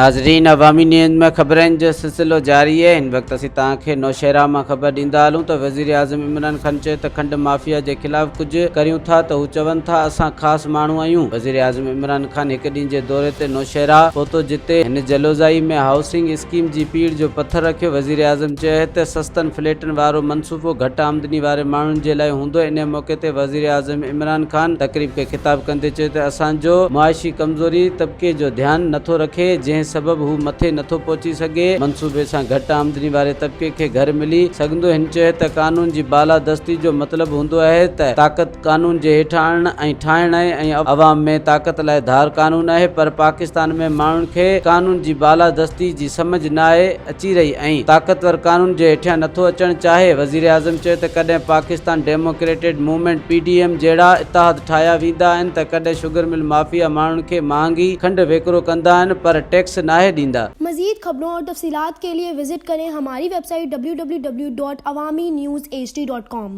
नाज़रीन, अवामी न्यूज़ में ख़बरनि जो सिलसिलो जारी है। इन वक्त असीं तव्हांखे नौशहरा में ख़बर ॾींदा हलूं त वज़ीराअज़म इमरान ख़ान चए त खंड माफ़िया के खिलाफ़ कुछ करियूं था त हू चवनि था असां ख़ासि माण्हू आहियूं। वज़ीराअज़म इमरान ख़ान हिकु ॾींहं जे दौरे ते नौशहरा पहुतो, जिते हिन जलोज़ाई में हाउसिंग स्कीम जी पीड़ जो पत्थर रखियो। वज़ीराअज़म चयो त सस्तनि फ्लैटनि वारो मनसूबो घटि आमदनी वारे माण्हुनि जे लाइ हूंदो। इन मौके ते वज़ीराअज़म इमरान ख़ान तक़रीब खे ख़िताब कंदे चयो त असांजो मुआशी कमज़ोरी तबिके जो ध्यानु नथो रखे, जंहिं सबब हू मथे नथो पहुची सघे। मनसूबे सां घटि आमदनी वारे तबिके खे घर मिली सघंदो। हिन चयो त कानून जी बालादस्ती जो मतिलबु हूंदो आहे त ताक़त कानून जे हेठि आणणु ऐं ठाहिणु आहे, ऐं अवाम में ताक़त लाइ धार कानून आहे। पर पाकिस्तान में माण्हुनि खे कानून जी बालादस्ती जी समझ न आहे अची रही ऐं ताक़तवर कानून जे हेठियां नथो अचणु चाहे। वज़ीर-ए-आज़म चयो त कॾहिं पाकिस्तान डेमोक्रेटिक मूवमेंट (PDM) जहिड़ा इतिहाद ठाहिया वेंदा आहिनि त कॾहिं शुगर मिल माफ़िया माण्हुनि खे महांगी खंड वेकिरो कंदा आहिनि पर टैक्स नाहे ॾींदा। मज़ीद खबरों और तफसीलात के लिए विजिट करें हमारी वेबसाइट www.awamiNewsHD.com।